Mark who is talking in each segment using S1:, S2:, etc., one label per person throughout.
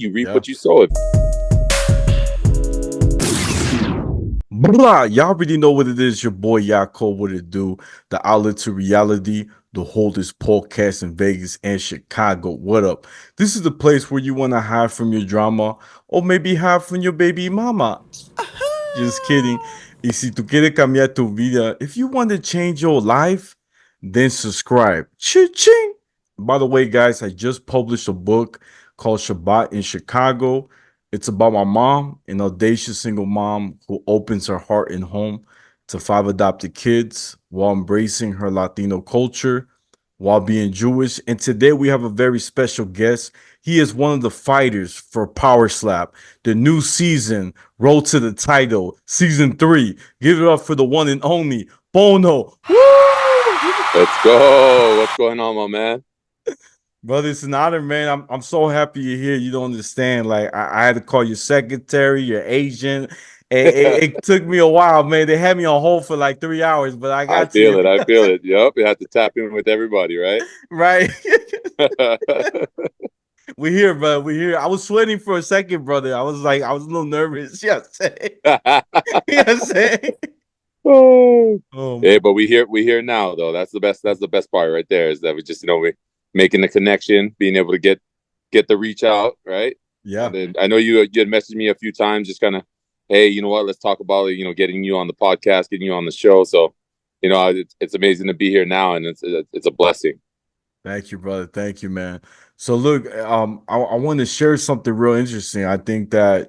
S1: You reap
S2: Yeah.
S1: what you sow.
S2: Blah. Y'all already know what it is. Your boy Yaakov, what it do? The outlet to reality, the holders podcast in Vegas and Chicago. What up? This is the place where you want to hide from your drama or maybe hide from your baby mama. Just kidding. Y si tú quieres cambiar tu vida, if you want to change your life, then subscribe. Cha-ching. By the way, guys, I just published a book called Shabbat in Chicago. It's about my mom, an audacious single mom who opens her heart and home to 5 adopted kids while embracing her Latino culture, while being Jewish. And today we have a very special guest. He is one of the fighters for powerslap, the new season, Road to the Title, season 3. Give it up for the one and only Pono. Woo!
S1: Let's go. What's going on, my man?
S2: Brother, it's an honor, man. I'm so happy you're here. You don't understand. Like I had to call your secretary, your agent. It took me a while, man. They had me on hold for like 3 hours, but I
S1: I
S2: got to
S1: feel
S2: you.
S1: it. I feel it. Yep. You have to tap in with everybody, right?
S2: Right. We here, brother. We here. I was sweating for a second, brother. I was a little nervous. Yes. Yes.
S1: Oh.
S2: Um,
S1: Hey, but we here now though. That's the best. That's the best part right there. Is that we just we making the connection, being able to get the reach out, right?
S2: yeah.
S1: And then I know you had messaged me a few times, just kind of, hey, you know what? Let's talk about getting you on the podcast, getting you on the show. So, it's amazing to be here now, and it's a blessing.
S2: Thank you, brother. Thank you, man. So look, I want to share something real interesting. I think that,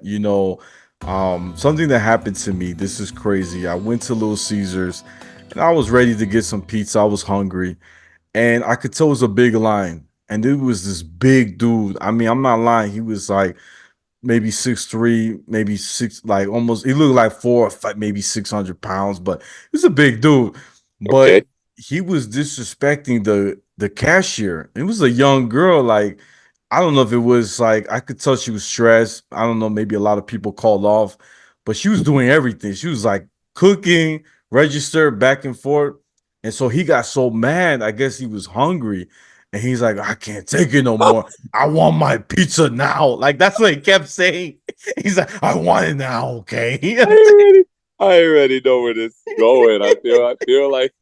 S2: something that happened to me. This is crazy. I went to Little Caesars and I was ready to get some pizza. I was hungry and I could tell it was a big line. And it was this big dude. I mean, I'm not lying. He was like maybe 6'3", maybe six, like almost, he looked like 4 or 5, maybe 600 pounds, but he was a big dude.
S1: Okay.
S2: But he was disrespecting the cashier. It was a young girl. Like, I don't know if it was like, I could tell she was stressed. I don't know, maybe a lot of people called off, but she was doing everything. She was like cooking, register, back and forth. And so he got so mad. I guess he was hungry. And he's like, I can't take it no more. I want my pizza now. Like that's what he kept saying. He's like, I want it now, okay?
S1: I already know where this is going. I feel like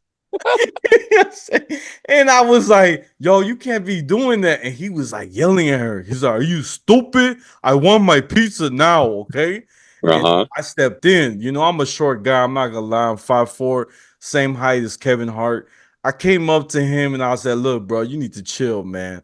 S2: And I was like, yo, you can't be doing that. And he was like yelling at her. He's like, are you stupid? I want my pizza now, okay? And
S1: uh-huh.
S2: I stepped in. I'm a short guy. I'm not gonna lie. I'm 5'4", same height as Kevin Hart. I came up to him and I said, look, bro, you need to chill, man.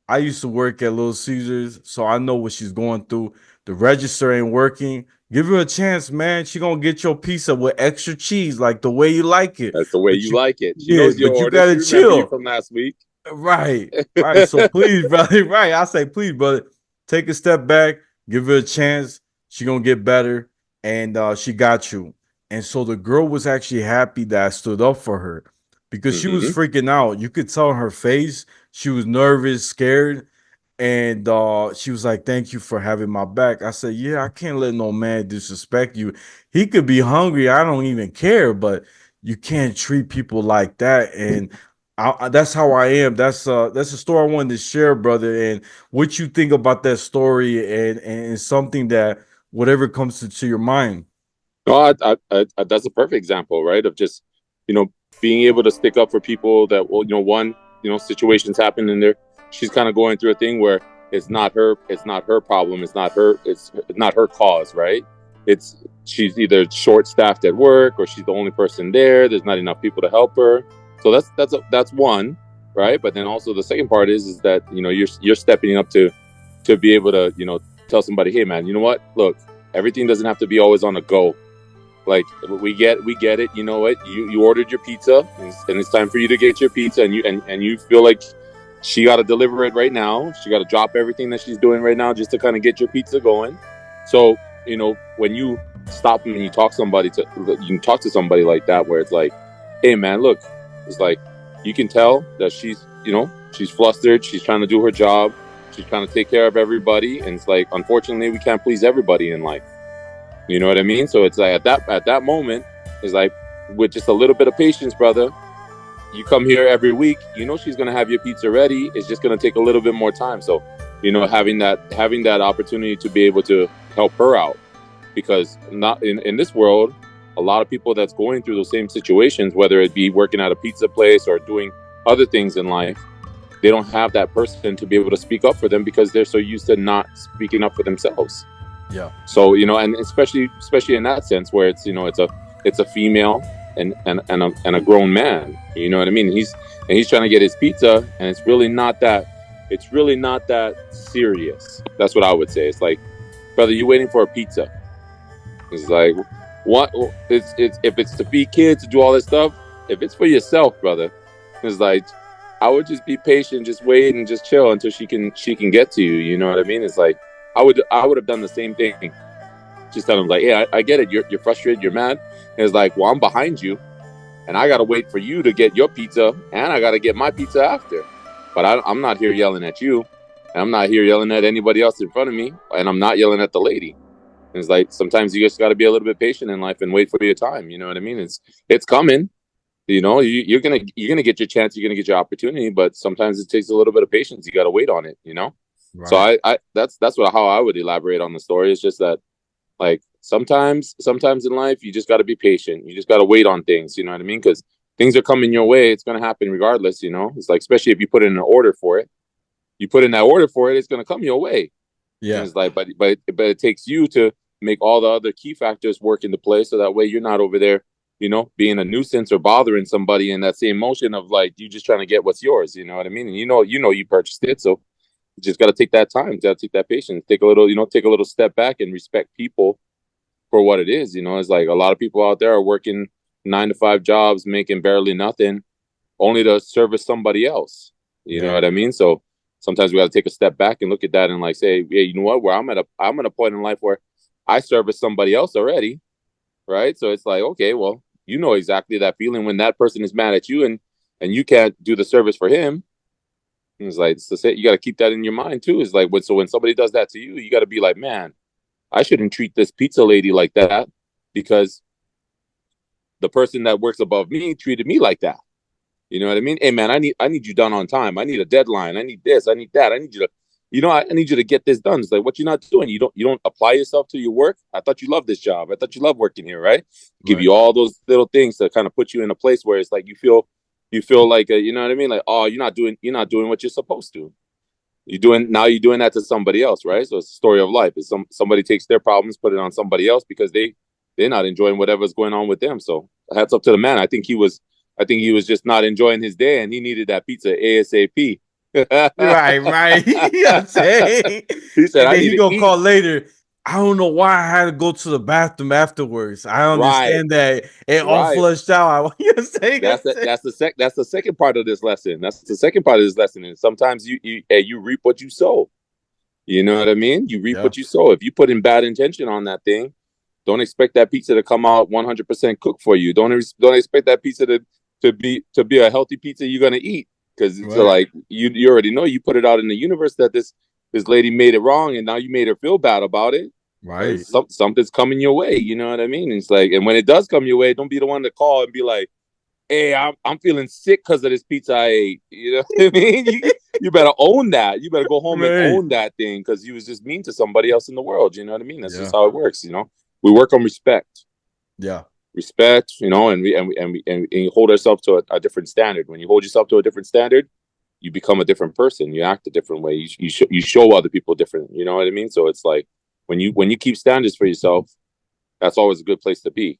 S2: I used to work at Little Caesars, so I know what she's going through. The register ain't working. Give her a chance, man. She gonna get your pizza with extra cheese, like the way you like it.
S1: That's the way
S2: But
S1: you
S2: you,
S1: like it. She
S2: yeah,
S1: knows your
S2: but you
S1: order. She
S2: gotta
S1: remember you
S2: chill.
S1: from last week.
S2: Right, right. So please, brother, right. I say, please, brother, take a step back, give her a chance. She gonna get better, and she got you. And so the girl was actually happy that I stood up for her because she was
S1: Mm-hmm.
S2: freaking out. You could tell on her face she was nervous, scared, and she was like, "Thank you for having my back." I said, "Yeah, I can't let no man disrespect you. He could be hungry. I don't even care, but you can't treat people like that." And that's how I am. That's a story I wanted to share, brother. And what you think about that story, and something that whatever comes to your mind.
S1: No, that's a perfect example, right? Of just, being able to stick up for people that, well, situations happen and she's kind of going through a thing where it's not her problem. It's not her cause, right? She's either short staffed at work or she's the only person there. There's not enough people to help her. So that's one, right? But then also the second part is that, you're stepping up to be able to, tell somebody, hey man, you know what? Look, everything doesn't have to be always on a go. Like we get it. You know what? You ordered your pizza, and it's time for you to get your pizza, and you feel like she got to deliver it right now. She got to drop everything that she's doing right now just to kind of get your pizza going. So when you stop and you talk to somebody like that, where it's like, hey man, look, it's like you can tell that she's flustered. She's trying to do her job. She's trying to take care of everybody, and it's like, unfortunately, we can't please everybody in life. You know what I mean? So it's like at that moment, it's like with just a little bit of patience, brother, you come here every week, she's gonna have your pizza ready. It's just gonna take a little bit more time. So you know, having that opportunity to be able to help her out, because not in this world, a lot of people that's going through those same situations, whether it be working at a pizza place or doing other things in life, they don't have that person to be able to speak up for them because they're so used to not speaking up for themselves.
S2: Yeah.
S1: So, you know, and especially in that sense where it's, you know, it's a female and a grown man, you know what I mean? He's trying to get his pizza, and it's really not that serious. That's what I would say. It's like, brother, you waiting for a pizza. It's like, what? It's if it's to feed kids, to do all this stuff. If it's for yourself, brother, it's like, I would just be patient, just wait and just chill until she can get to you. You know what I mean? It's like, I would have done the same thing. Just tell them like, hey, I get it. You're frustrated. You're mad. And it's like, well, I'm behind you, and I gotta wait for you to get your pizza, and I gotta get my pizza after. But I'm not here yelling at you, and I'm not here yelling at anybody else in front of me, and I'm not yelling at the lady. And it's like, sometimes you just got to be a little bit patient in life and wait for your time. You know what I mean? It's coming. You know, you're gonna get your chance. You're gonna get your opportunity, but sometimes it takes a little bit of patience. You got to wait on it. You know. So
S2: Right.
S1: I that's how I would elaborate on the story. It's just that, like, sometimes in life you just got to be patient. You just got to wait on things. You know what I mean? Because things are coming your way. It's gonna happen regardless. You know. It's like, especially if you put in an order for it. You put in that order for it. It's gonna come your way. And
S2: Yeah.
S1: it's like, but it takes you to make all the other key factors work into place, so that way you're not over there, you know, being a nuisance or bothering somebody in that same motion of like you just trying to get what's yours. You know what I mean? And you purchased it, so you just got to take that time, got to take that patience, take a little, take a little step back and respect people for what it is. You know, it's like a lot of people out there are working 9 to 5 jobs, making barely nothing, only to service somebody else. You know
S2: Yeah.
S1: what I mean? So sometimes we got to take a step back and look at that and like say, yeah, you know what? Where I'm at a point in life where I service somebody else already, right? So it's like, okay, well, you know exactly that feeling when that person is mad at you and you can't do the service for him. And it's like, you got to keep that in your mind too. It's like, so when somebody does that to you, you got to be like, man, I shouldn't treat this pizza lady like that because the person that works above me treated me like that. You know what I mean? Hey man, I need you done on time. I need a deadline. I need this. I need that. I need you to, I need you to get this done. It's like, what you're not doing. You don't apply yourself to your work. I thought you loved this job. I thought you loved working here, right? Give
S2: Right.
S1: you all those little things to kind of put you in a place where it's like you feel like you know what I mean? Like, oh, you're not doing what you're supposed to. You're doing that to somebody else, right? So it's a story of life. Is somebody takes their problems, put it on somebody else because they're not enjoying whatever's going on with them. So hats up to the man. I think he was just not enjoying his day, and he needed that pizza ASAP.
S2: Right, right. You know what I'm saying?
S1: He said,
S2: And
S1: "I
S2: then
S1: need
S2: he
S1: to
S2: gonna
S1: eat."
S2: call later. I don't know why I had to go to the bathroom afterwards. I
S1: Right,
S2: understand that it all
S1: right.
S2: flushed out. You know what I'm saying?
S1: That's the second part of this lesson. That's the second part of this lesson. And sometimes you reap what you sow. You know what I mean? You reap
S2: Yeah.
S1: what you sow. If you put in bad intention on that thing, don't expect that pizza to come out 100% cooked for you. Don't expect that pizza to be a healthy pizza you're gonna eat, because it's
S2: Right.
S1: like you already know you put it out in the universe that this lady made it wrong, and now you made her feel bad about it.
S2: Right.
S1: Something's coming your way. You know what I mean? It's like, and when it does come your way, don't be the one to call and be like, hey, I'm feeling sick because of this pizza I ate. You know what I mean? You better own that. You better go home and
S2: Right.
S1: own that thing because you was just mean to somebody else in the world. You know what I mean? That's just
S2: Yeah.
S1: how it works. You know, we work on respect,
S2: Yeah.
S1: you know, and you hold ourselves to a different standard. When you hold yourself to a different standard, you become a different person. You act a different way. You show other people different. You know what I mean? So it's like when you keep standards for yourself, that's always a good place to be.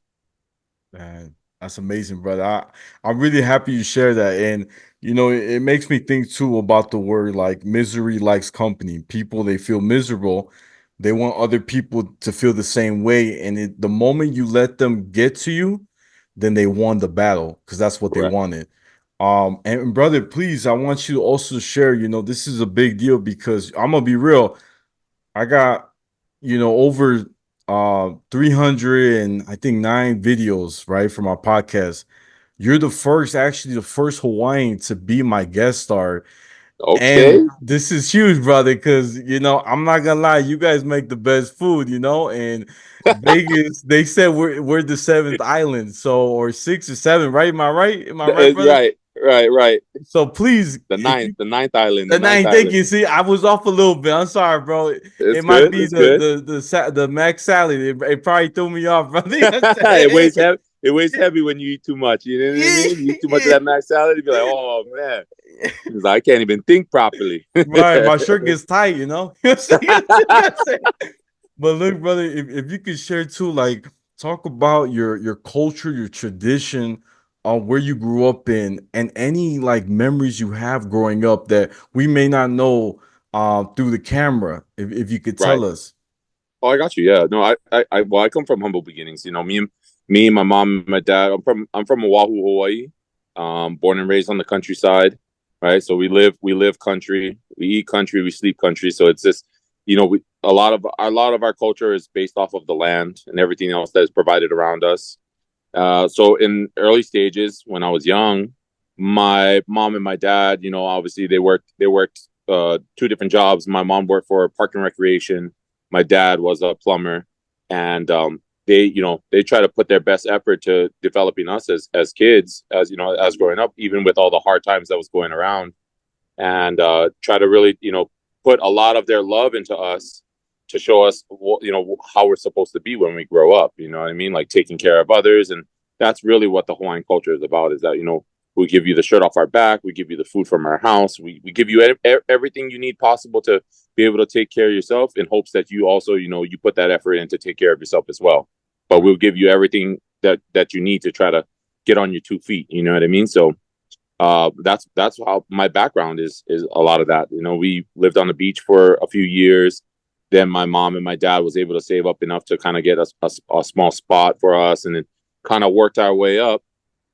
S2: Man, that's amazing, brother. I'm really happy you share that. And it makes me think too about the word like misery likes company. People, they feel miserable. They want other people to feel the same way. And the moment you let them get to you, then they won the battle because that's what they
S1: Correct.
S2: wanted. And brother, please, I want you to also share, this is a big deal because I'm gonna be real. I got, over 300 and I think 9 videos, right, for my podcast. You're actually the first Hawaiian to be my guest star. And
S1: Okay.
S2: this is huge, brother, because I'm not gonna lie, you guys make the best food, and Vegas, they said we're the seventh island, so or six or seven, right? Am I right? Am I right, brother?
S1: Right. Right.
S2: So please,
S1: The
S2: if
S1: ninth,
S2: you
S1: the ninth
S2: thank
S1: island.
S2: you. See, I was off a little bit. I'm sorry, bro.
S1: It's
S2: It might
S1: good.
S2: be
S1: It's good.
S2: the mac salad. It probably threw me off, brother. You know what I'm
S1: It weighs
S2: saying?
S1: heavy. It weighs heavy when you eat too much. You know what I
S2: Yeah,
S1: mean? You eat too much of
S2: yeah.
S1: that mac salad, you be like, oh man, he's like, I can't even think properly.
S2: Right, my shirt gets tight, you know. You know what I'm saying? But look, brother, if you could share too, like talk about your culture, your tradition, where you grew up in, and any like memories you have growing up that we may not know through the camera, if you could
S1: Right.
S2: tell us.
S1: Oh, I got you. Yeah. No, well, I come from humble beginnings. You know, me, my mom, and my dad. I'm from Oahu, Hawaii. Born and raised on the countryside. Right. So we live country. We eat country. We sleep country. So it's just, a lot of our culture is based off of the land and everything else that is provided around us. So in early stages, when I was young, my mom and my dad, obviously they worked two different jobs. My mom worked for Park and Recreation. My dad was a plumber, and they try to put their best effort to developing us as kids, as growing up, even with all the hard times that was going around, and try to really put a lot of their love into us to show us how we're supposed to be when we grow up. You know what I mean? Like taking care of others, and that's really what the Hawaiian culture is about. Is that we give you the shirt off our back, we give you the food from our house, we give you everything you need possible to be able to take care of yourself, in hopes that you also you put that effort in to take care of yourself as well. But we'll give you everything that you need to try to get on your 2 feet. You know what I mean? So that's how my background is a lot of that. We lived on the beach for a few years. Then my mom and my dad was able to save up enough to kind of get a small spot for us, and then kind of worked our way up,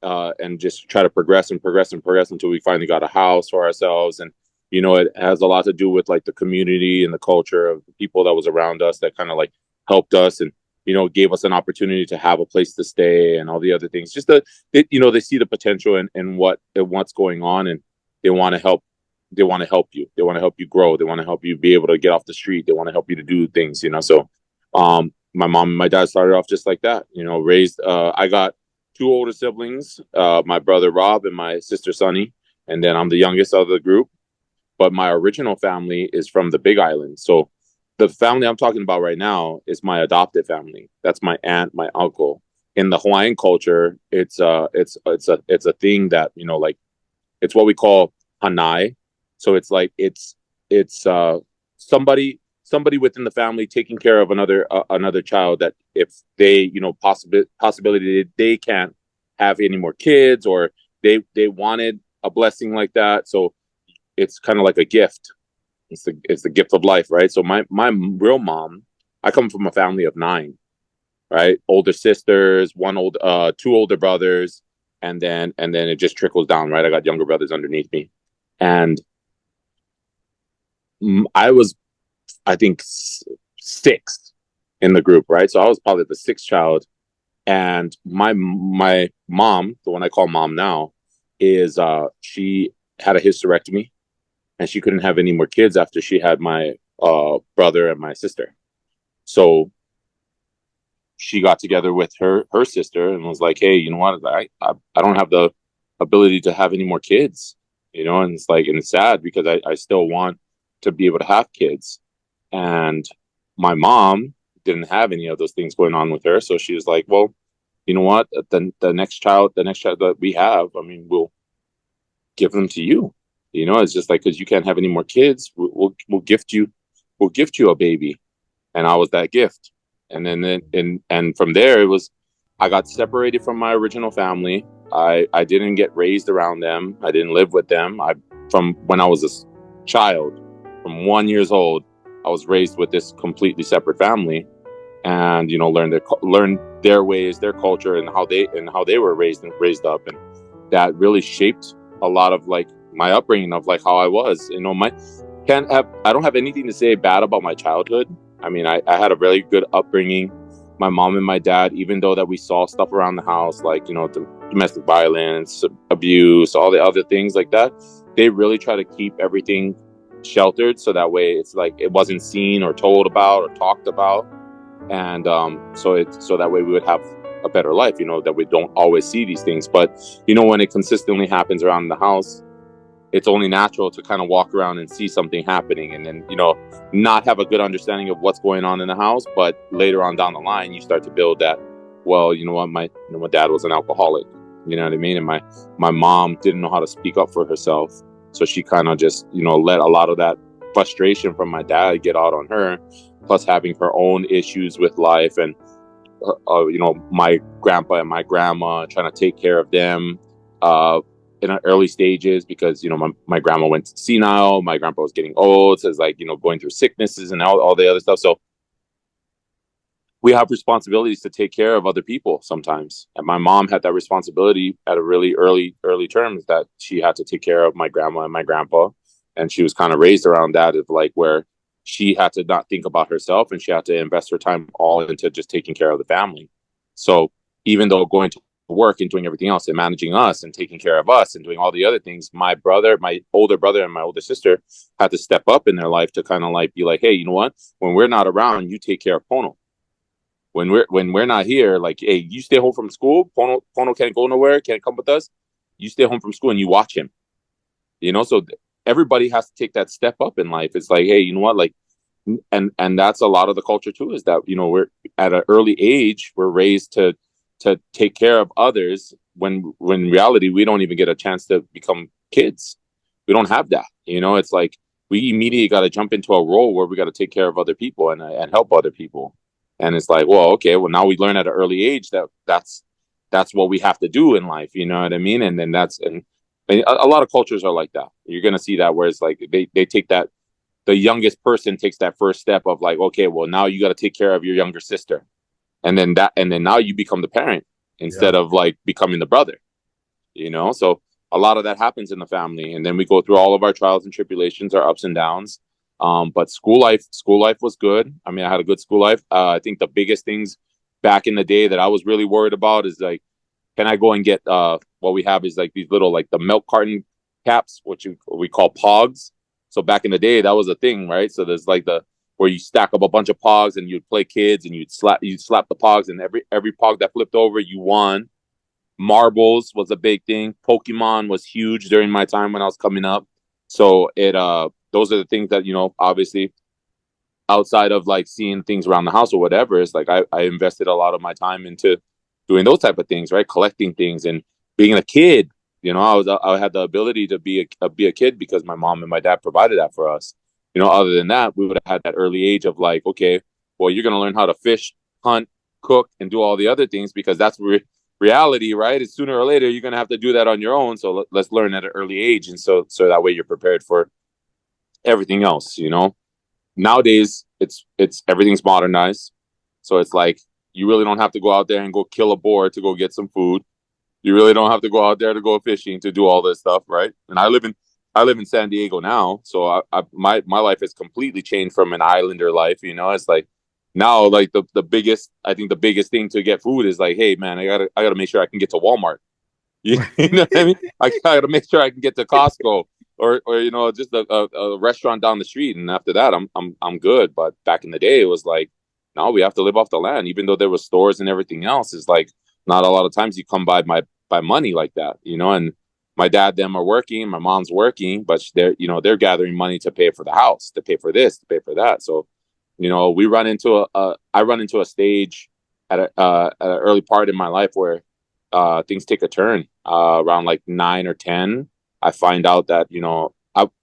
S1: and just try to progress and progress and progress until we finally got a house for ourselves. And it has a lot to do with like the community and the culture of the people that was around us that kind of like helped us, and gave us an opportunity to have a place to stay and all the other things. Just that they see the potential in what's going on, and they want to help. They want to help you. They want to help you grow. They want to help you be able to get off the street. They want to help you to do things. So my mom and my dad started off just like that. Raised. I got two older siblings, my brother Rob and my sister Sunny, and then I'm the youngest of the group. But my original family is from the Big Island. So the family I'm talking about right now is my adopted family. That's my aunt, my uncle. In the Hawaiian culture, it's a thing that like it's what we call hanai. So it's like it's somebody within the family taking care of another child, that if they possibility they can't have any more kids, or they wanted a blessing like that. So it's kind of like a gift. It's the gift of life, right? So my real mom, I come from a family of 9, right? Older sisters, two older brothers, and then it just trickles down, right? I got younger brothers underneath me, and I was, I think, sixth in the group, right? So I was probably the sixth child, and my mom, the one I call mom now, is she had a hysterectomy, and she couldn't have any more kids after she had my brother and my sister. So she got together with her sister and was like, "Hey, you know what? I don't have the ability to have any more kids, and it's sad because I still want to be able to have kids." And my mom didn't have any of those things going on with her, so she was like, "Well, you know what? The next child that we have, I mean, we'll give them to you. It's just like, because you can't have any more kids, we'll gift you a baby." And I was that gift. And from there, it was, I got separated from my original family. I didn't get raised around them. I didn't live with them. From when I was a child, from 1 years old, I was raised with this completely separate family, and learn their ways, their culture, and how they were raised up, and that really shaped a lot of like my upbringing of like how I was. I don't have anything to say bad about my childhood. I mean, I had a really good upbringing. My mom and my dad, even though that we saw stuff around the house, like, domestic violence, abuse, all the other things like that, they really try to keep everything sheltered. So that way it's like it wasn't seen or told about or talked about. And so that way we would have a better life, that we don't always see these things. But, when it consistently happens around the house, it's only natural to kind of walk around and see something happening, and then, not have a good understanding of what's going on in the house. But later on down the line, you start to build that, well, my dad was an alcoholic, you know what I mean? And my mom didn't know how to speak up for herself. So she kind of just, let a lot of that frustration from my dad get out on her, plus having her own issues with life, and, my grandpa and my grandma, trying to take care of them, in the early stages, because my grandma went senile, my grandpa was getting old, so it's like, going through sicknesses and all the other stuff. So we have responsibilities to take care of other people sometimes, and my mom had that responsibility at a really early terms, that she had to take care of my grandma and my grandpa, and she was kind of raised around that, of like, where she had to not think about herself, and she had to invest her time all into just taking care of the family. So even though going to work and doing everything else and managing us and taking care of us and doing all the other things, my older brother and my older sister had to step up in their life to kind of like be like, hey, you know what, when we're not around, you take care of Pono. When we're not here, like, hey, you stay home from school. Pono can't go nowhere, can't come with us. You stay home from school and you watch him. So everybody has to take that step up in life. It's like, hey, you know what, like, and that's a lot of the culture too, is that, we're at an early age, we're raised to take care of others, when in reality we don't even get a chance to become kids. We don't have that. It's like we immediately got to jump into a role where we got to take care of other people and help other people. And it's like, well, okay, well, now we learn at an early age that's what we have to do in life. You know what I mean? And then a lot of cultures are like that. You're gonna see that, where it's like they take that, the youngest person takes that first step of like, okay, well, now you got to take care of your younger sister, and then now you become the parent instead of like becoming the brother. So a lot of that happens in the family, and then we go through all of our trials and tribulations, our ups and downs. But school life was good. I mean, I had a good school life. I think the biggest things back in the day that I was really worried about is like, can I go and get what we have is like these little, like, the milk carton caps, which we call pogs. So back in the day, that was a thing, right? So there's like where you stack up a bunch of pogs and you'd play kids, and you'd slap the pogs, and every pog that flipped over, you won. Marbles was a big thing. Pokemon was huge during my time when I was coming up. So those are the things that, obviously, outside of like seeing things around the house or whatever, it's like I invested a lot of my time into doing those type of things, right? Collecting things and being a kid. I had the ability to be a kid because my mom and my dad provided that for us. Other than that, we would have had that early age of like, okay, well, you're going to learn how to fish, hunt, cook, and do all the other things, because that's reality, right? Is sooner or later you're going to have to do that on your own. So let's learn at an early age, and so that way you're prepared for everything else. Nowadays it's everything's modernized, so it's like you really don't have to go out there and go kill a boar to go get some food. You really don't have to go out there to go fishing to do all this stuff, right? And I live in San Diego now, so my life has completely changed from an islander life. It's like now, like, the biggest thing to get food is like, hey man, I gotta make sure I can get to Walmart. You know what I mean? I gotta make sure I can get to Costco, or just a restaurant down the street, and after that I'm good. But back in the day, it was like, no, we have to live off the land, even though there were stores and everything else. It's like not a lot of times you come by money like that. And my dad, them are working, my mom's working, but they're gathering money to pay for the house, to pay for this, to pay for that. So we I run into a stage at an early part in my life where things take a turn. Around like 9 or 10, I find out that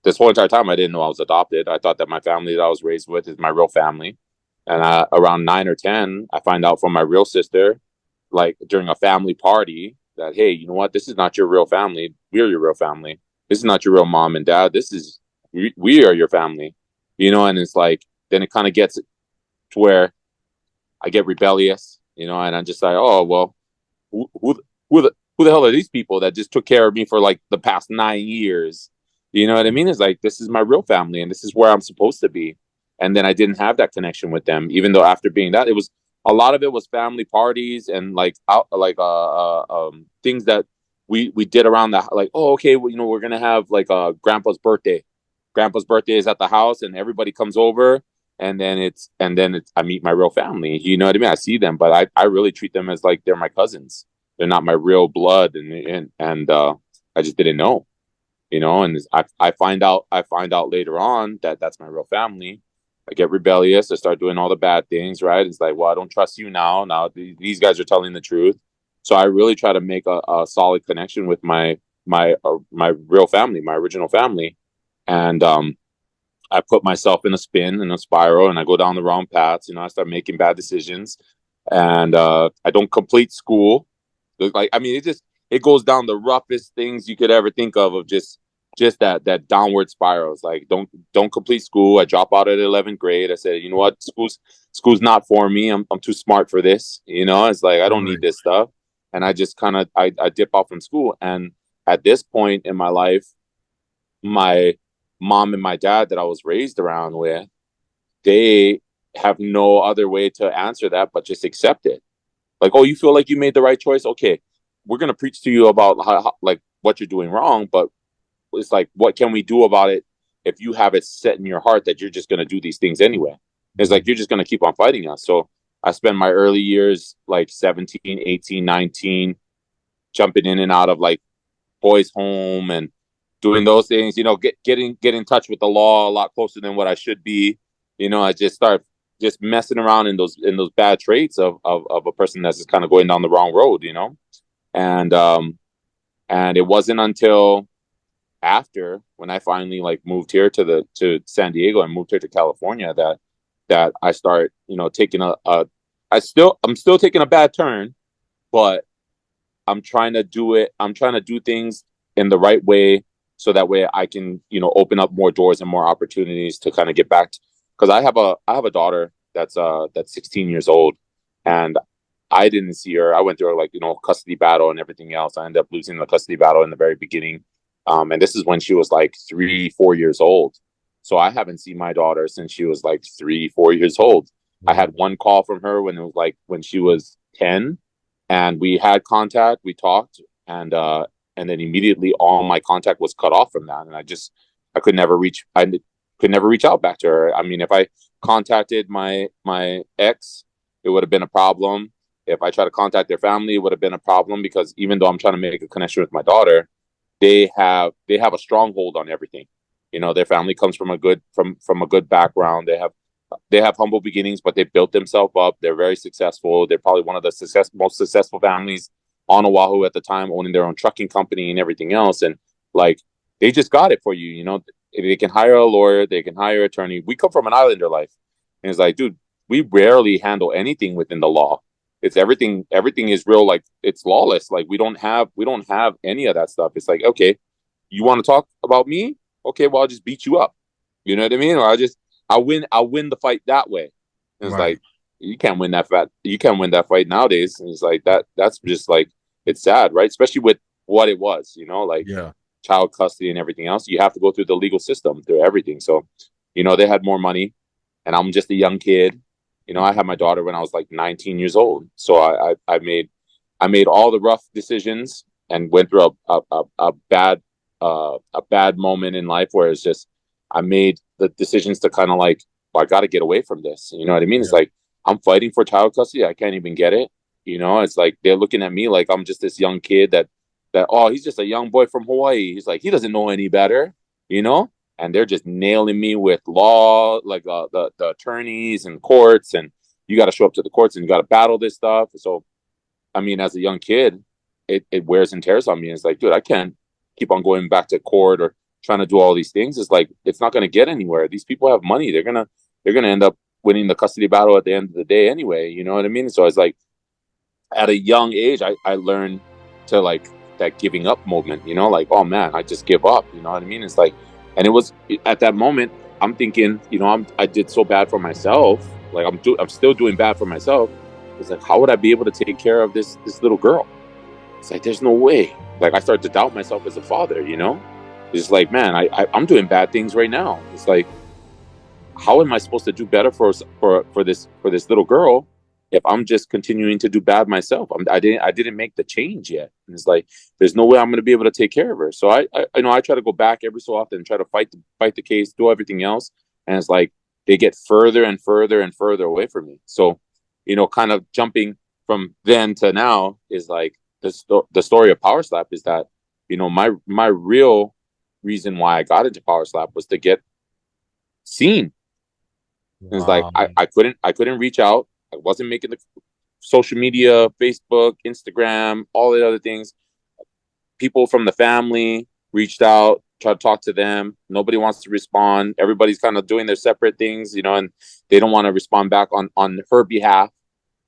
S1: this whole entire time I didn't know I was adopted. I thought that my family that I was raised with is my real family. And around 9 or 10, I find out from my real sister, like during a family party, that, hey, you know what, this is not your real family. We're your real family. This is not your real mom and dad. We are your family. And it's like, then it kind of gets to where I get rebellious, and I'm just like, oh well, who the hell are these people that just took care of me for like the past 9 years? You know what I mean? It's like, this is my real family, and this is where I'm supposed to be. And then I didn't have that connection with them, even though after being that, it was a lot of it was family parties and like things that we did around the, like, oh, okay, well, we're gonna have like grandpa's birthday. Grandpa's birthday is at the house, and everybody comes over. and then I meet my real family. You know what I mean? I see them, but I really treat them as like they're my cousins. They're not my real blood, and I just didn't know, and I find out later on that that's my real family. I get rebellious. I start doing all the bad things, right? It's like, well, I don't trust you now. Now these guys are telling the truth. So I really try to make a solid connection with my real family, my original family, and I put myself in a spin, in a spiral, and I go down the wrong paths. I start making bad decisions, and I don't complete school. Like, I mean, it goes down the roughest things you could ever think of just that downward spiral. It's like, don't complete school. I drop out at 11th grade. I said, you know what, school's not for me. I'm too smart for this. It's like, I don't need
S2: Right.
S1: this stuff, and I just kind of I dip off from school. And at this point in my life, my mom and my dad that I was raised around with, they have no other way to answer that but just accept it. Like, oh, you feel like you made the right choice? Okay, we're gonna preach to you about how like what you're doing wrong, but it's like, what can we do about it if you have it set in your heart that you're just gonna do these things anyway? It's like, you're just gonna keep on fighting us. So I spent my early years, like 17, 18, 19, jumping in and out of like boys' home and doing those things, get in touch with the law a lot closer than what I should be. I just start just messing around in those bad traits of a person that's just kind of going down the wrong road. And it wasn't until after, when I finally like moved here to San Diego and moved here to California, that I start, taking I'm still taking a bad turn, but I'm trying to do things in the right way, so that way I can, open up more doors and more opportunities to kind of get back. Because I have a daughter that's 16 years old, and I didn't see her. I went through like, custody battle and everything else. I ended up losing the custody battle in the very beginning. And this is when she was like 3, 4 years old. So I haven't seen my daughter since she was like 3, 4 years old. I had one call from her when she was 10, and we had contact, we talked, and then immediately all my contact was cut off from that. And I could never reach out back to her. I mean, if I contacted my ex, it would have been a problem. If I try to contact their family, it would have been a problem, because even though I'm trying to make a connection with my daughter, they have a stronghold on everything. Their family comes from a good background. They have humble beginnings, but they built themselves up. They're very successful. They're probably one of the most successful families on Oahu at the time, owning their own trucking company and everything else. And like, they just got it for you. They can hire a lawyer, they can hire an attorney. We come from an islander life, and it's like, dude, we rarely handle anything within the law. It's everything. Everything is real. Like, it's lawless. Like, we don't have any of that stuff. It's like, okay, you want to talk about me? Okay, well, I'll just beat you up. You know what I mean? Or I'll win the fight that way. And it's
S2: Right.
S1: like, you can't win that fight nowadays. And it's like that's just like, it's sad, right? Especially with what it was, like
S2: Yeah.
S1: child custody and everything else. You have to go through the legal system, through everything. So, they had more money, and I'm just a young kid. I had my daughter when I was like 19 years old. So I made all the rough decisions, and went through a bad moment in life, where it's just, I made the decisions to kind of like, well, I got to get away from this. You know what I mean? It's
S2: Yeah.
S1: like, I'm fighting for child custody. I can't even get it. It's like, they're looking at me like I'm just this young kid that, oh, he's just a young boy from Hawaii. He's like, he doesn't know any better, you know? And they're just nailing me with law, like the attorneys and courts, and you got to show up to the courts and you got to battle this stuff. So, I mean, as a young kid, it wears and tears on me. It's like, dude, I can't keep on going back to court or trying to do all these things. It's like, it's not going to get anywhere. These people have money. They're gonna end up winning the custody battle at the end of the day anyway. You know what I mean? So it's like, at a young age, I learned to like that giving up moment. Like, oh man, I just give up. You know what I mean? It's like, and it was at that moment, I'm thinking, I did so bad for myself. Like, I'm still doing bad for myself. It's like, how would I be able to take care of this little girl? It's like, there's no way. Like, I started to doubt myself as a father. It's like, man, I'm doing bad things right now. It's like, how am I supposed to do better for this little girl if I'm just continuing to do bad myself? I didn't make the change yet. And it's like, there's no way I'm going to be able to take care of her. So I try to go back every so often and try to fight the case, do everything else. And it's like, they get further and further and further away from me. So, kind of jumping from then to now is like the story of Power Slap is that, my real reason why I got into Power Slap was to get seen. It's like
S2: Wow.
S1: I couldn't reach out. I wasn't making the social media, Facebook, Instagram, all the other things. People from the family reached out, tried to talk to them. Nobody wants to respond. Everybody's kind of doing their separate things, and they don't want to respond back on her behalf.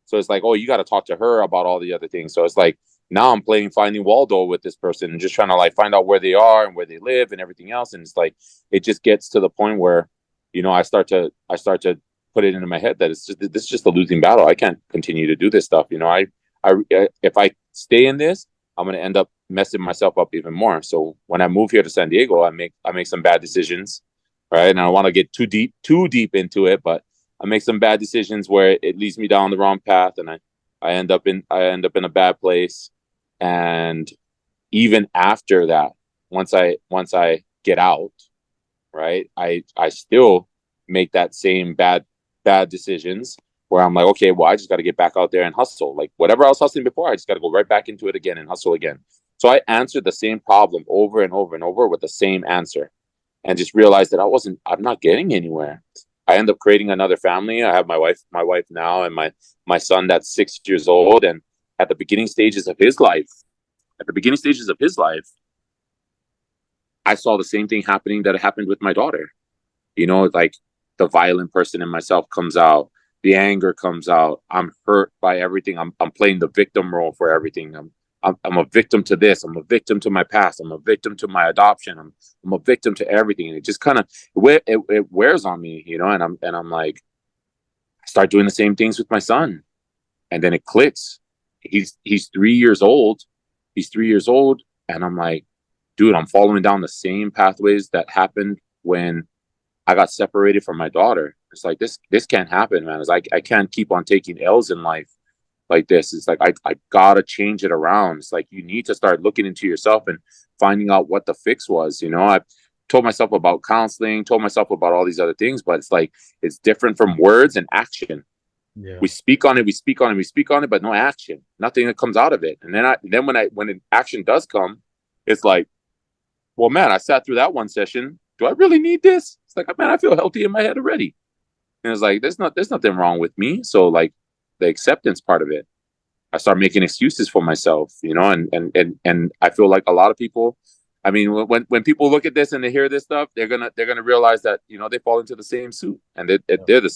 S1: So it's like, oh, you got to talk to her about all the other things. So it's like now I'm playing Finding Waldo with this person and just trying to like find out where they are and where they live and everything else. And it's like it just gets to the point where, I start to put it into my head that this is just a losing battle. I can't continue to do this stuff. I if I stay in this, I'm going to end up messing myself up even more. So when I move here to San Diego, I make some bad decisions, right? And I don't want to get too deep into it, but I make some bad decisions where it leads me down the wrong path, and I end up in a bad place. And even after that, once I get out, right, I still make that same bad decisions where I'm like, okay, well, I just got to get back out there and hustle. Like whatever I was hustling before, I just got to go right back into it again and hustle again. So I answered the same problem over and over and over with the same answer, and just realized that I'm not getting anywhere. I end up creating another family. I have my wife now, and my son that's 6 years old. And at the beginning stages of his life, I saw the same thing happening that happened with my daughter. Like the violent person in myself comes out, the anger comes out. I'm hurt by everything. I'm playing the victim role for everything. I'm a victim to this. I'm a victim to my past. I'm a victim to my adoption. I'm a victim to everything, and it just kind of it wears on me, And I'm like, I start doing the same things with my son, and then it clicks. He's 3 years old. And I'm like, dude, I'm following down the same pathways that happened when I got separated from my daughter. It's like this can't happen, man. It's like I can't keep on taking L's in life like this. It's like I gotta change it around. It's like you need to start looking into yourself and finding out what the fix was. I told myself about counseling, told myself about all these other things, but it's like it's different from words and action.
S2: Yeah.
S1: We speak on it, but no action, nothing that comes out of it. And then when an action does come, it's like, well, man, I sat through that one session. Do I really need this? It's like, man, I feel healthy in my head already. And it's like, there's nothing wrong with me. So like the acceptance part of it, I start making excuses for myself, and I feel like a lot of people, I mean, when people look at this and they hear this stuff, they're gonna realize that they fall into the same suit, and they're the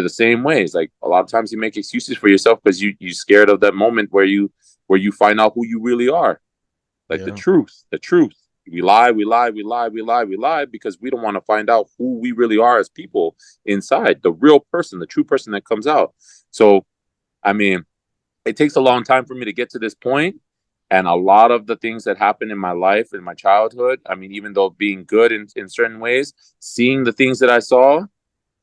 S1: same ways. Like a lot of times you make excuses for yourself because you scared of that moment where you find out who you really are, like
S2: Yeah.
S1: the truth. We lie because we don't want to find out who we really are as people inside, the real person, the true person that comes out. So, I mean, it takes a long time for me to get to this point, and a lot of the things that happened in my life, in my childhood, I mean, even though being good in certain ways, seeing the things that I saw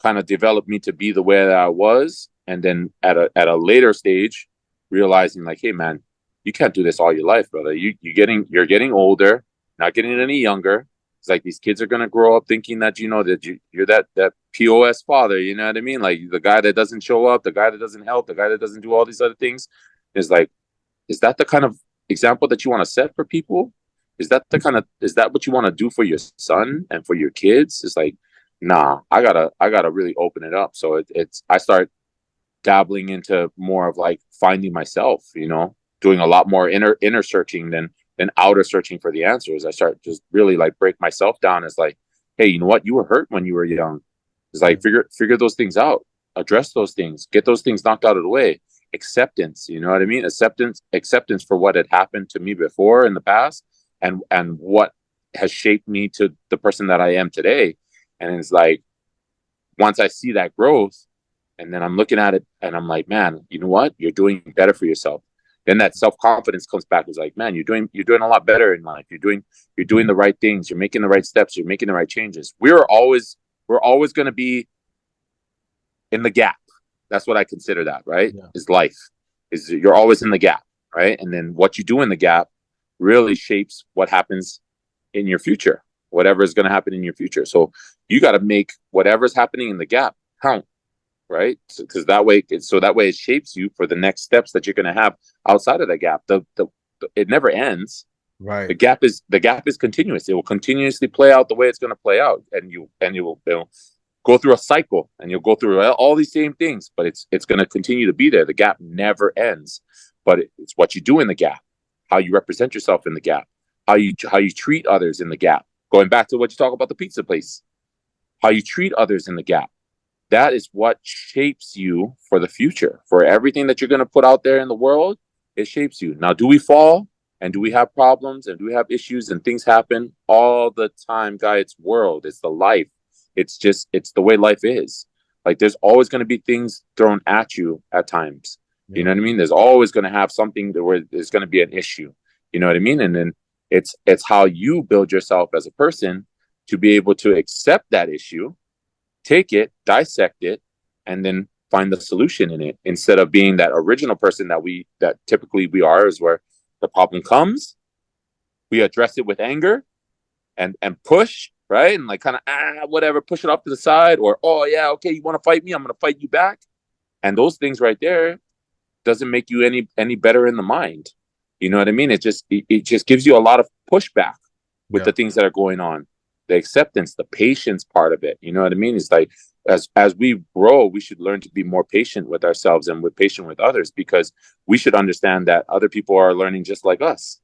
S1: kind of developed me to be the way that I was. And then at a later stage, realizing like, hey man, you can't do this all your life, brother. You're getting older, not getting any younger. It's like these kids are gonna grow up thinking that you're that POS father, you know what I mean? Like the guy that doesn't show up, the guy that doesn't help, the guy that doesn't do all these other things. Is like, is that the kind of example that you want to set for people? Is that what you want to do for your son and for your kids? It's like, nah, I gotta really open it up. So I start dabbling into more of like finding myself, doing a lot more inner searching than outer searching for the answers. I start just really like break myself down as like, hey, you know what? You were hurt when you were young. It's like figure those things out, address those things, get those things knocked out of the way. Acceptance, you know what I mean? Acceptance for what had happened to me before in the past, and what has shaped me to the person that I am today. And it's like, once I see that growth, and then I'm looking at it and I'm like, man, you know what? You're doing better for yourself. Then that self-confidence comes back. It's like, man, you're doing a lot better in life. You're doing the right things. You're making the right steps. You're making the right changes. We're always going to be in the gap. That's what I consider that, right?
S2: Yeah.
S1: Is life. Is you're always in the gap, right? And then what you do in the gap really shapes what happens in your future. whatever is going to happen in your future. So you got to make whatever's happening in the gap count, right? Because that way it shapes you for the next steps that you're going to have outside of the gap. It never ends.
S2: Right.
S1: The gap is continuous. It will continuously play out the way it's going to play out, and you will go through a cycle, and you'll go through all these same things, but it's going to continue to be there. The gap never ends, but it's what you do in the gap, how you represent yourself in the gap, how you treat others in the gap. Going back to what you talk about the pizza place, how you treat others in the gap. That is what shapes you for the future. For everything that you're going to put out there in the world, it shapes you. Now, do we fall? And do we have problems? And do we have issues? And things happen all the time, guy. It's world. It's the life. It's the way life is. Like, there's always going to be things thrown at you at times. Yeah. You know what I mean? There's always going to have something where there's going to be an issue. You know what I mean? And then it's how you build yourself as a person to be able to accept that issue, take it, dissect it, and then find the solution in it, instead of being that original person that typically we are, is where the problem comes, we address it with anger and push, right? And like kind of whatever, push it off to the side, or oh yeah, okay, you want to fight me, I'm going to fight you back. And those things right there doesn't make you any better in the mind. You know what I mean? It just gives you a lot of pushback with the things that are going on. The acceptance, the patience part of it. You know what I mean? It's like, as we grow, we should learn to be more patient with ourselves and patient with others, because we should understand that other people are learning just like us.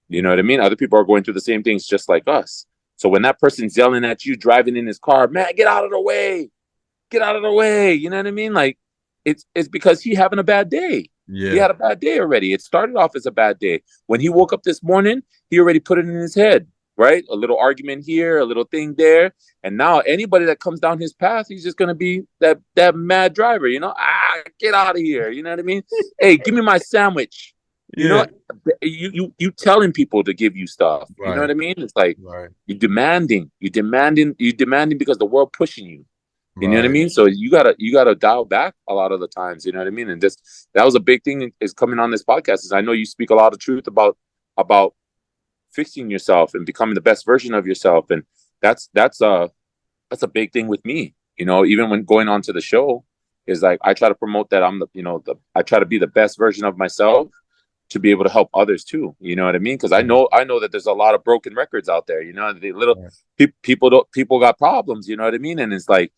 S1: You know what I mean? Other people are going through the same things just like us. So when that person's yelling at you, driving in his car, man, get out of the way. Get out of the way. You know what I mean? Like, it's because he's having a bad day. Yeah. He had a bad day already. It started off as a bad day. When he woke up this morning, he already put it in his head, right? A little argument here, a little thing there. And now anybody that comes down his path, he's just going to be that mad driver, you know? Get out of here. You know what I mean? Hey, give me my sandwich. You know, you telling people to give you stuff. Right. You know what I mean? It's like, you're demanding because the world pushing you. You know what I mean? So you gotta dial back a lot of the times. You know what I mean? And that was a big thing is coming on this podcast. Is I know you speak a lot of truth about fixing yourself and becoming the best version of yourself, and that's a big thing with me. You know, even when going on to the show, is like I try to promote that I try to be the best version of myself to be able to help others too. You know what I mean? Because I know that there's a lot of broken records out there. You know, the little people got problems. You know what I mean? And it's like,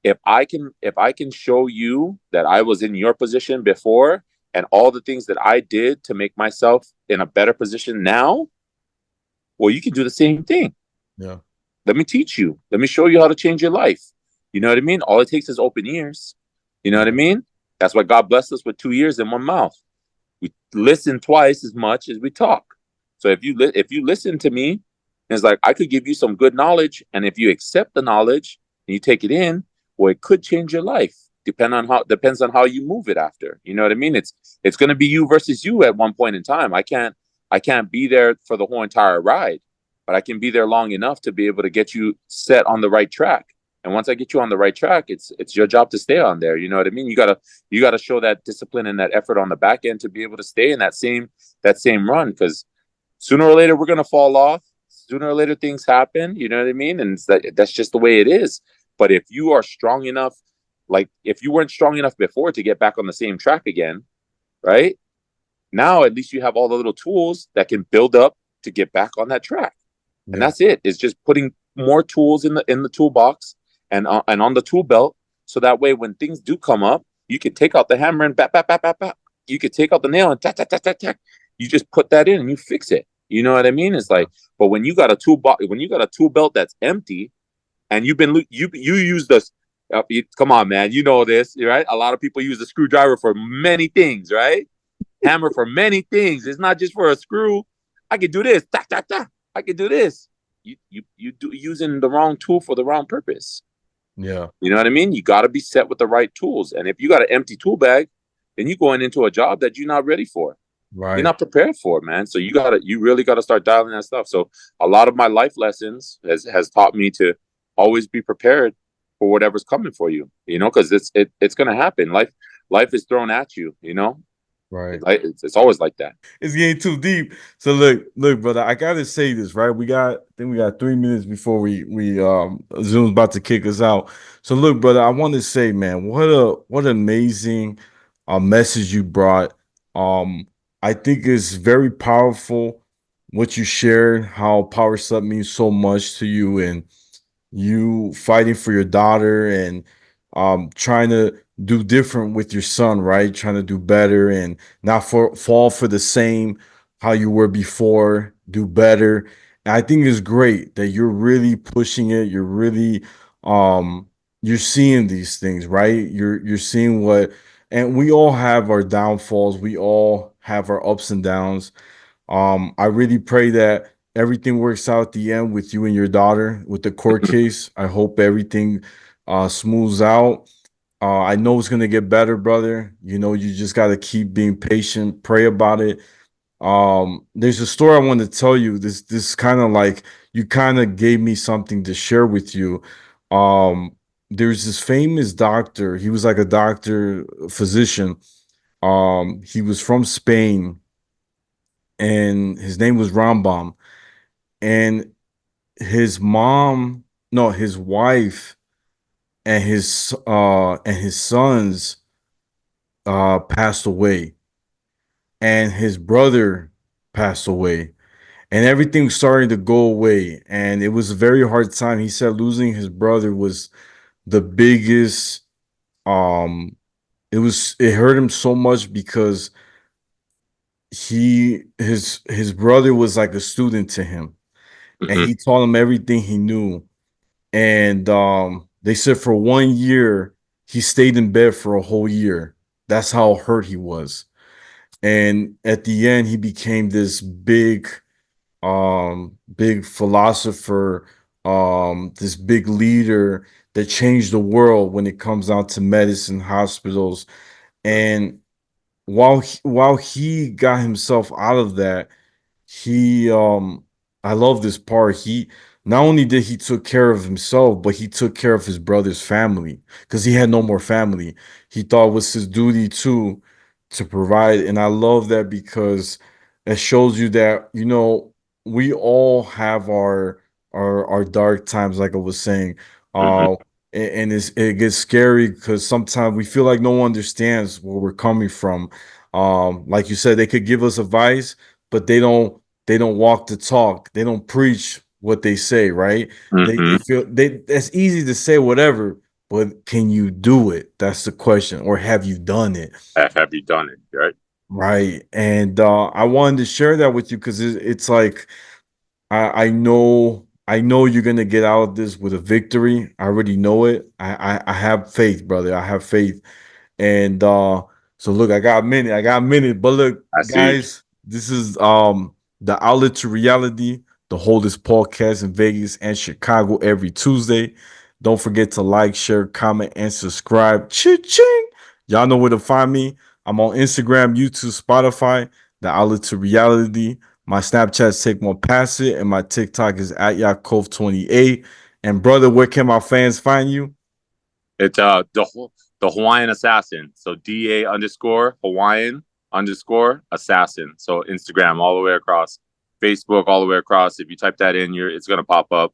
S1: if I can show you that I was in your position before, and all the things that I did to make myself in a better position now, well, you can do the same thing. Yeah. Let me teach you. Let me show you how to change your life. You know what I mean? All it takes is open ears. You know what I mean? That's why God blessed us with 2 ears and 1 mouth. We listen twice as much as we talk. So if you listen to me, it's like I could give you some good knowledge, and if you accept the knowledge and you take it in, well, it could change your life. Depends on how you move it after. You know what I mean? It's going to be you versus you at one point in time. I can't be there for the whole entire ride, but I can be there long enough to be able to get you set on the right track. And once I get you on the right track, it's your job to stay on there. You know what I mean? You gotta show that discipline and that effort on the back end to be able to stay in that same run, because sooner or later we're gonna fall off. Sooner or later things happen. You know what I mean? And that's just the way it is. But if you are strong enough, like if you weren't strong enough before to get back on the same track again, right? Now at least you have all the little tools that can build up to get back on that track. Yeah. And that's it. It's just putting more tools in the toolbox and on the tool belt, so that way when things do come up, you can take out the hammer and bat. You could take out the nail and tack. You just put that in and you fix it. You know what I mean? It's like, but when you got a tool belt that's empty, and you use this. Come on, man. You know this, right? A lot of people use the screwdriver for many things, right? Hammer for many things. It's not just for a screw. I can do this. Tack. I can do this. You using the wrong tool for the wrong purpose. Yeah. You know what I mean? You got to be set with the right tools. And if you got an empty tool bag, then you're going into a job that you're not ready for. Right. You're not prepared for it, man. So you really got to start dialing that stuff. So a lot of my life lessons has taught me to always be prepared for whatever's coming for you, you know, because it's going to happen. Life is thrown at you, you know,
S2: Right.
S1: It's always like that.
S2: It's getting too deep. So look, brother, I gotta say this, right? I think we got 3 minutes before we Zoom's about to kick us out. So look, brother, I want to say, man, what amazing message you brought. Um, I think it's very powerful what you shared, how power sub means so much to you, and you fighting for your daughter and trying to do different with your son, right? Trying to do better and not fall for the same how you were before, do better. And I think it's great that you're really pushing it. You're really you're seeing these things, right? You're seeing what, and we all have our downfalls, we all have our ups and downs. I really pray that everything works out at the end with you and your daughter with the court case. I hope everything smooths out. I know it's gonna get better, brother. You know, you just gotta keep being patient, pray about it. There's a story I want to tell you. This kind of like you kind of gave me something to share with you. Um, there's this famous doctor. He was like a doctor, physician. He was from Spain and his name was Rambam. And his mom, no, his wife and his sons passed away, and his brother passed away, and everything was starting to go away. And it was a very hard time. He said losing his brother was the biggest um it hurt him so much because his brother was like a student to him and
S1: Hmm.
S2: he taught him everything he knew. And they said for 1 year he stayed in bed for a whole year. That's how hurt he was. And at the end, he became this big philosopher, this big leader that changed the world when it comes down to medicine, hospitals. And while he got himself out of that, he I love this part. He not only did he took care of himself, but he took care of his brother's family because he had no more family. He thought it was his duty too to provide. And I love that because it shows you that, you know, we all have our dark times, like I was saying.
S1: Hmm.
S2: Uh and it gets scary because sometimes we feel like no one understands where we're coming from. Like you said, they could give us advice, but they don't walk the talk. They don't preach what they say, right? They
S1: Hmm.
S2: feel that's easy to say whatever, but can you do it? That's the question. Or have you done it?
S1: Have you done it? Right.
S2: Right. And I wanted to share that with you because it's like I know you're gonna get out of this with a victory. I already know it. I have faith, brother. I have faith. And so look, I got a minute. But look,
S1: I see.
S2: guys, this is the outlet to reality, the holdest podcast in Vegas and Chicago every Tuesday. Don't forget to like, share, comment, and subscribe. Cha-ching! Y'all know where to find me. I'm on Instagram, YouTube, Spotify, the outlet to reality. My Snapchat's Take One Pass It, and my TikTok is at Yaakov28. And brother, where can my fans find you?
S1: It's the Hawaiian assassin. So DA underscore Hawaiian underscore assassin. So Instagram all the way across, Facebook all the way across. If you type that in, it's gonna pop up.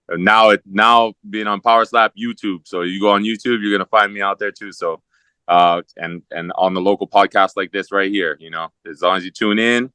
S1: And now being on powerslap YouTube. So you go on YouTube, you're gonna find me out there too. So and on the local podcast like this right here, as long as you tune in,